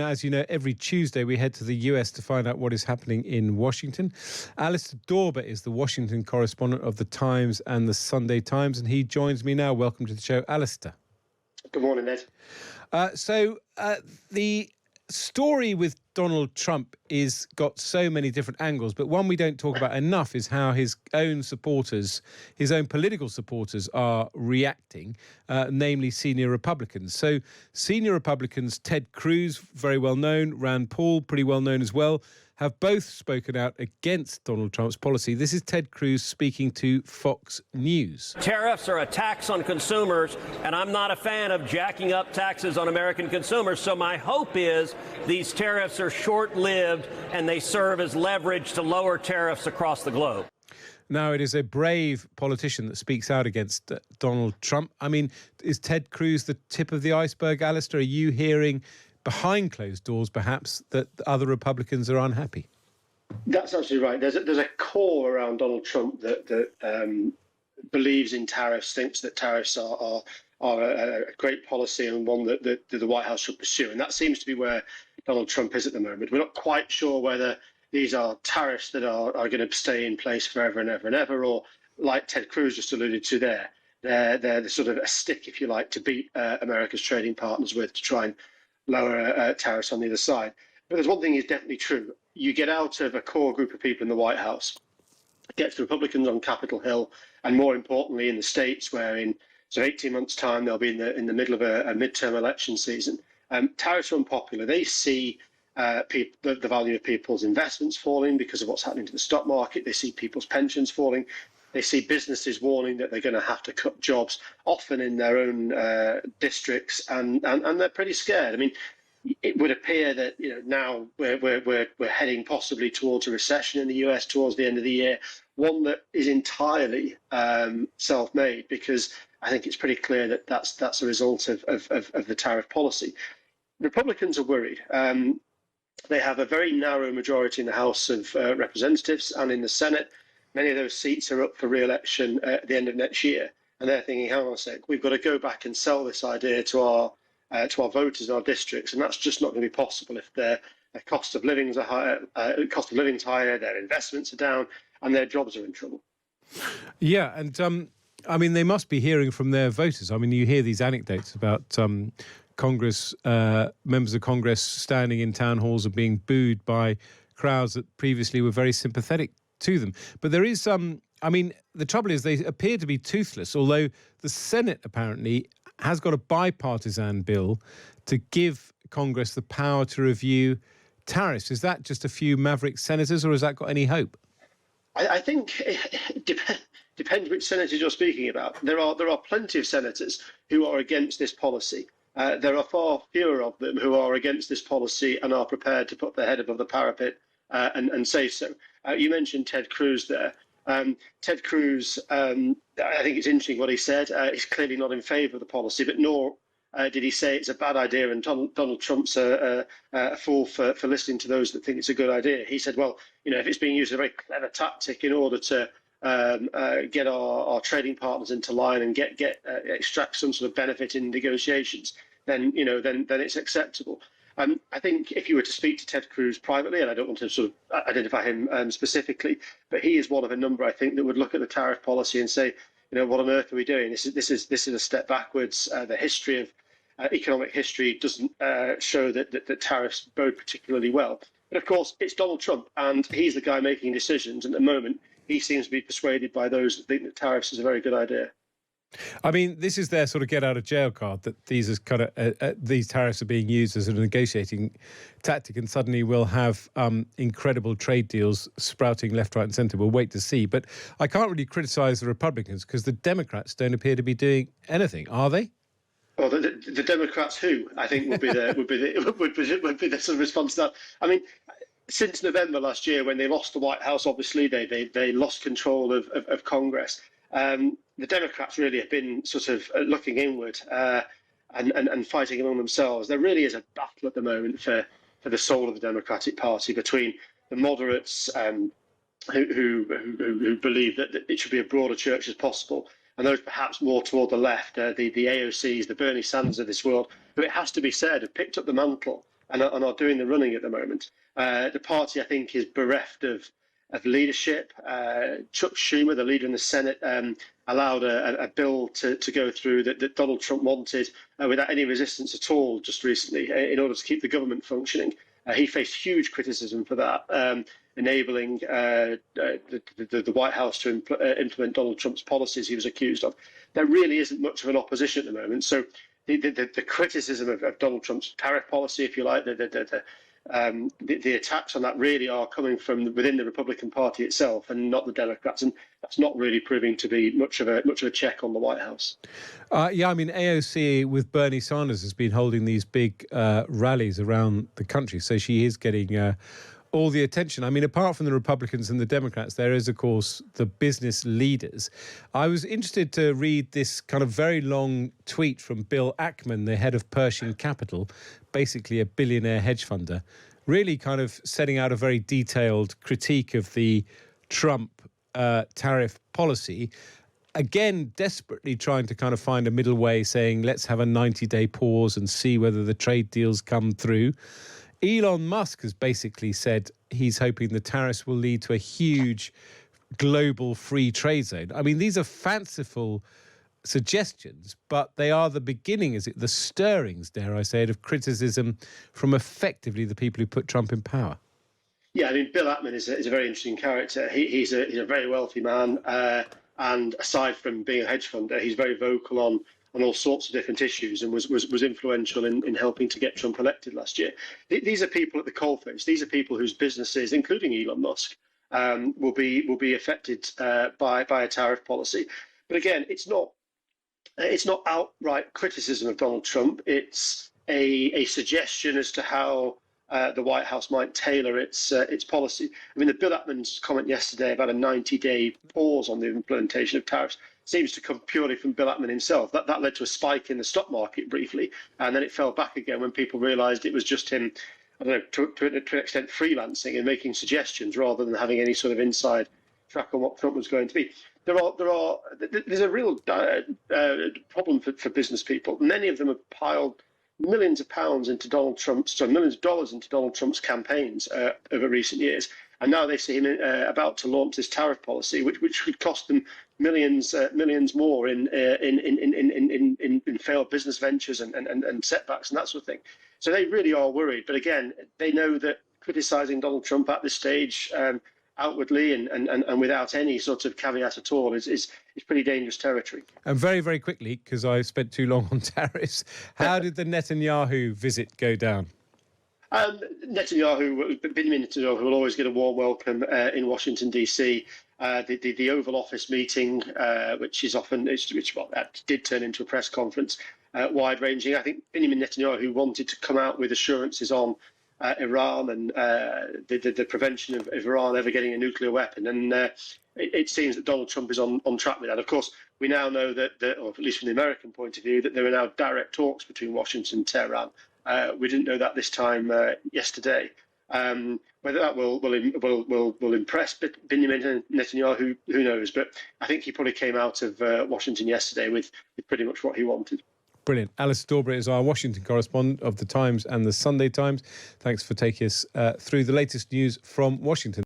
as you know, every Tuesday we head to the US to find out what is happening in Washington. Alistair Dawber is the Washington correspondent of The Times and The Sunday Times, and he joins me now. Welcome to the show, Alistair. Good morning, Ned. The story with Donald Trump is got so many different angles, but one we don't talk about enough is how his own supporters, his own political supporters are reacting, namely senior Republicans. So senior Republicans, Ted Cruz, very well known, Rand Paul, pretty well known as well, have both spoken out against Donald Trump's policy. This is Ted Cruz speaking to Fox News. Tariffs are a tax on consumers, and I'm not a fan of jacking up taxes on American consumers. So my hope is these tariffs are short-lived and they serve as leverage to lower tariffs across the globe. Now, it is a brave politician that speaks out against Donald Trump. I mean, is Ted Cruz the tip of the iceberg, Alistair? Are you hearing behind closed doors, perhaps, that other Republicans are unhappy? That's absolutely right. There's a core around Donald Trump that believes in tariffs, thinks that tariffs are a great policy and one that the White House should pursue. And that seems to be where Donald Trump is at the moment. We're not quite sure whether these are tariffs that are going to stay in place forever and ever and ever, or like Ted Cruz just alluded to there, they're the sort of a stick, if you like, to beat America's trading partners with, to try and lower tariffs on the other side. But there's one thing is definitely true. You get out of a core group of people in the White House, get the Republicans on Capitol Hill, and more importantly in the states, where in 18 months' time they'll be in the middle of a midterm election season. Tariffs are unpopular. They see the value of people's investments falling because of what's happening to the stock market. They see people's pensions falling. They see businesses warning that they're going to have to cut jobs, often in their own districts, and they're pretty scared. I mean, it would appear that now we're heading possibly towards a recession in the US towards the end of the year, one that is entirely self-made, because I think it's pretty clear that that's a result of the tariff policy. Republicans are worried. They have a very narrow majority in the House of Representatives and in the Senate. Many of those seats are up for re-election at the end of next year, and they're thinking, hang on a sec, we've got to go back and sell this idea to our voters in our districts, and that's just not going to be possible if their cost of living is higher, their investments are down, and their jobs are in trouble. Yeah, and I mean, they must be hearing from their voters. I mean, you hear these anecdotes about Congress, members of Congress standing in town halls and being booed by crowds that previously were very sympathetic to them. But there is the trouble is they appear to be toothless, although the Senate apparently has got a bipartisan bill to give Congress the power to review tariffs. Is that just a few maverick senators, or has that got any hope? I think it depends which senators you're speaking about. There are plenty of senators who are against this policy. There are far fewer of them who are against this policy and are prepared to put their head above the parapet and say so. You mentioned Ted Cruz there. Ted Cruz, I think it's interesting what he said. He's clearly not in favour of the policy, but nor did he say it's a bad idea and Donald Trump's a fool for listening to those that think it's a good idea. He said, well, if it's being used as a very clever tactic in order to get our trading partners into line and extract some sort of benefit in negotiations, then it's acceptable. I think if you were to speak to Ted Cruz privately, and I don't want to sort of identify him specifically, but he is one of a number, I think, that would look at the tariff policy and say, what on earth are we doing? This is a step backwards. The history of economic history doesn't show that tariffs bode particularly well. But of course, it's Donald Trump, and he's the guy making decisions. And at the moment, he seems to be persuaded by those that think that tariffs is a very good idea. I mean, this is their sort of get out of jail card, that these tariffs are being used as a negotiating tactic, and suddenly we'll have incredible trade deals sprouting left, right and centre. We'll wait to see. But I can't really criticise the Republicans because the Democrats don't appear to be doing anything, are they? Well, the Democrats who, I think, would be the sort of response to that. I mean, since November last year, when they lost the White House, obviously they lost control of Congress. The Democrats really have been sort of looking inward and fighting among themselves. There really is a battle at the moment for the soul of the Democratic Party between the moderates who believe that it should be a broader church as possible, and those perhaps more toward the left, the AOCs, the Bernie Sanders of this world, who, it has to be said, have picked up the mantle and are doing the running at the moment. The party, I think, is bereft of leadership. Chuck Schumer, the leader in the Senate, allowed a bill to go through that Donald Trump wanted without any resistance at all just recently in order to keep the government functioning. He faced huge criticism for that, enabling the White House to implement Donald Trump's policies he was accused of. There really isn't much of an opposition at the moment. So the criticism of Donald Trump's tariff policy, if you like, the attacks on that really are coming from within the Republican Party itself and not the Democrats, and that's not really proving to be much of a check on the White House. Yeah, I mean, AOC with Bernie Sanders has been holding these big rallies around the country, so she is getting all the attention. I mean, apart from the Republicans and the Democrats, there is, of course, the business leaders. I was interested to read this kind of very long tweet from Bill Ackman, the head of Pershing Capital, basically a billionaire hedge funder, really kind of setting out a very detailed critique of the Trump tariff policy. Again, desperately trying to kind of find a middle way, saying, let's have a 90-day pause and see whether the trade deals come through. Elon Musk has basically said he's hoping the tariffs will lead to a huge global free trade zone. I mean, these are fanciful suggestions, but they are the beginning, the stirrings, dare I say it, of criticism from effectively the people who put Trump in power. Yeah, I mean, Bill Ackman is a very interesting character. He's a very wealthy man, and aside from being a hedge funder, he's very vocal on all sorts of different issues, and was influential in helping to get Trump elected last year. These are people at the coalface. These are people whose businesses, including Elon Musk, will be affected by a tariff policy. But again, it's not outright criticism of Donald Trump. It's a suggestion as to how the White House might tailor its policy. I mean, the Bill Ackman's comment yesterday about a 90-day pause on the implementation of tariffs seems to come purely from Bill Ackman himself. That led to a spike in the stock market briefly, and then it fell back again when people realised it was just him, I don't know, to an extent freelancing and making suggestions rather than having any sort of inside track on what Trump was going to be. There's a real problem for business people. Many of them have piled millions of dollars into Donald Trump's campaigns over recent years, and now they see him about to launch this tariff policy, which could cost them millions more in failed business ventures and setbacks and that sort of thing. So they really are worried. But again, they know that criticising Donald Trump at this stage, outwardly and without any sort of caveat at all, is pretty dangerous territory. And very, very quickly, because I spent too long on tariffs, how did the Netanyahu visit go down? Benjamin Netanyahu will always get a warm welcome in Washington, D.C. The Oval Office meeting, which did turn into a press conference, wide-ranging. I think Benjamin Netanyahu wanted to come out with assurances on Iran and the prevention of Iran ever getting a nuclear weapon. And it seems that Donald Trump is on track with that. Of course, we now know that, or at least from the American point of view, that there are now direct talks between Washington and Tehran. We didn't know that this time yesterday. Whether that will impress Benjamin Netanyahu, who knows? But I think he probably came out of Washington yesterday with pretty much what he wanted. Brilliant. Alistair Dawber is our Washington correspondent of The Times and The Sunday Times. Thanks for taking us through the latest news from Washington.